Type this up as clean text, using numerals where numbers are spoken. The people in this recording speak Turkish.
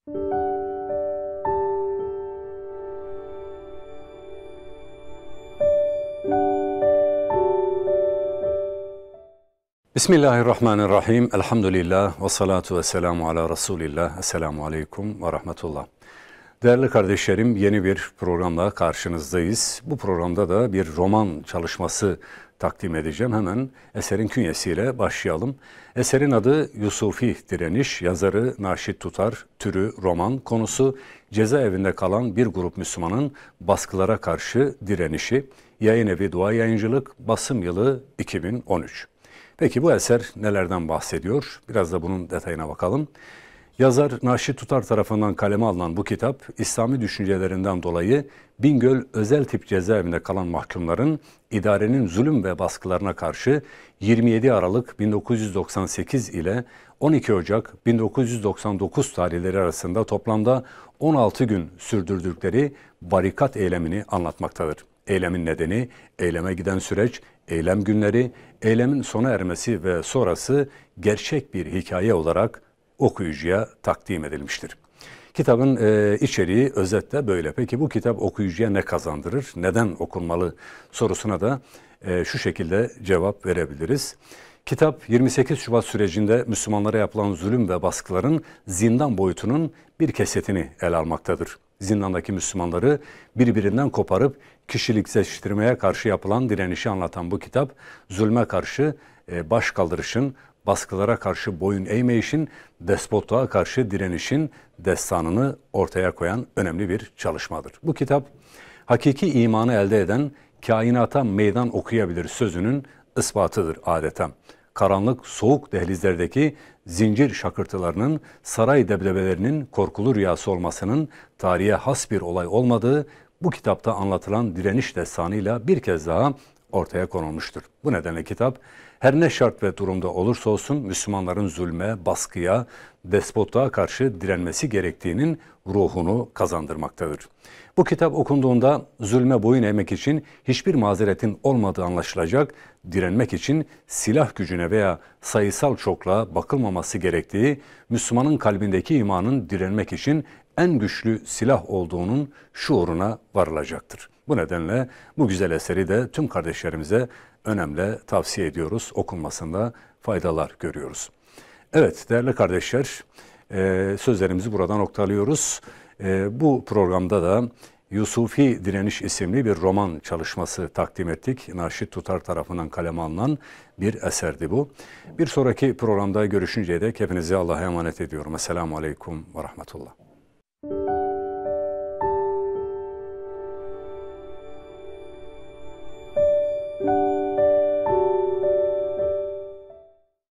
Bismillahirrahmanirrahim. Elhamdülillah ve salatu ve selamu ala Resulillah. Esselamu aleyküm ve rahmetullah. Değerli kardeşlerim, yeni bir programla karşınızdayız. Bu programda da bir roman çalışması takdim edeceğim. Hemen eserin künyesiyle başlayalım. Eserin adı Yusufi Direniş, yazarı Naşit Tutar, türü roman, konusu cezaevinde kalan bir grup Müslümanın baskılara karşı direnişi. Yayın evi Dua Yayıncılık, basım yılı 2013. Peki bu eser nelerden bahsediyor? Biraz da bunun detayına bakalım. Yazar Naşit Tutar tarafından kaleme alınan bu kitap, İslami düşüncelerinden dolayı Bingöl özel tip cezaevinde kalan mahkumların idarenin zulüm ve baskılarına karşı 27 Aralık 1998 ile 12 Ocak 1999 tarihleri arasında toplamda 16 gün sürdürdükleri barikat eylemini anlatmaktadır. Eylemin nedeni, eyleme giden süreç, eylem günleri, eylemin sona ermesi ve sonrası gerçek bir hikaye olarak okuyucuya takdim edilmiştir. Kitabın içeriği özetle böyle. Peki bu kitap okuyucuya ne kazandırır? Neden okunmalı sorusuna da şu şekilde cevap verebiliriz. Kitap 28 Şubat sürecinde Müslümanlara yapılan zulüm ve baskıların zindan boyutunun bir kesetini ele almaktadır. Zindandaki Müslümanları birbirinden koparıp kişiliksizleştirmeye karşı yapılan direnişi anlatan bu kitap, zulme karşı baş kaldırışın, baskılara karşı boyun eğmeyişin, despotluğa karşı direnişin destanını ortaya koyan önemli bir çalışmadır. Bu kitap, hakiki imanı elde eden kainata meydan okuyabilir sözünün ispatıdır adeta. Karanlık, soğuk dehlizlerdeki zincir şakırtılarının, saray debdebelerinin korkulu rüyası olmasının tarihe has bir olay olmadığı, bu kitapta anlatılan direniş destanıyla bir kez daha ortaya konulmuştur. Bu nedenle kitap, her ne şart ve durumda olursa olsun Müslümanların zulme, baskıya, despotluğa karşı direnmesi gerektiğinin ruhunu kazandırmaktadır. Bu kitap okunduğunda zulme boyun eğmek için hiçbir mazeretin olmadığı anlaşılacak, direnmek için silah gücüne veya sayısal çokluğa bakılmaması gerektiği, Müslümanın kalbindeki imanın direnmek için en güçlü silah olduğunun şuuruna varılacaktır. Bu nedenle bu güzel eseri de tüm kardeşlerimize önemli tavsiye ediyoruz. Okunmasında faydalar görüyoruz. Evet değerli kardeşler, sözlerimizi burada noktalıyoruz. Bu programda da Yusufi Direniş isimli bir roman çalışması takdim ettik. Naşit Tutar tarafından kaleme alınan bir eserdi bu. Bir sonraki programda görüşünceye dek hepinizi Allah'a emanet ediyorum. Esselamu Aleyküm ve Rahmetullah.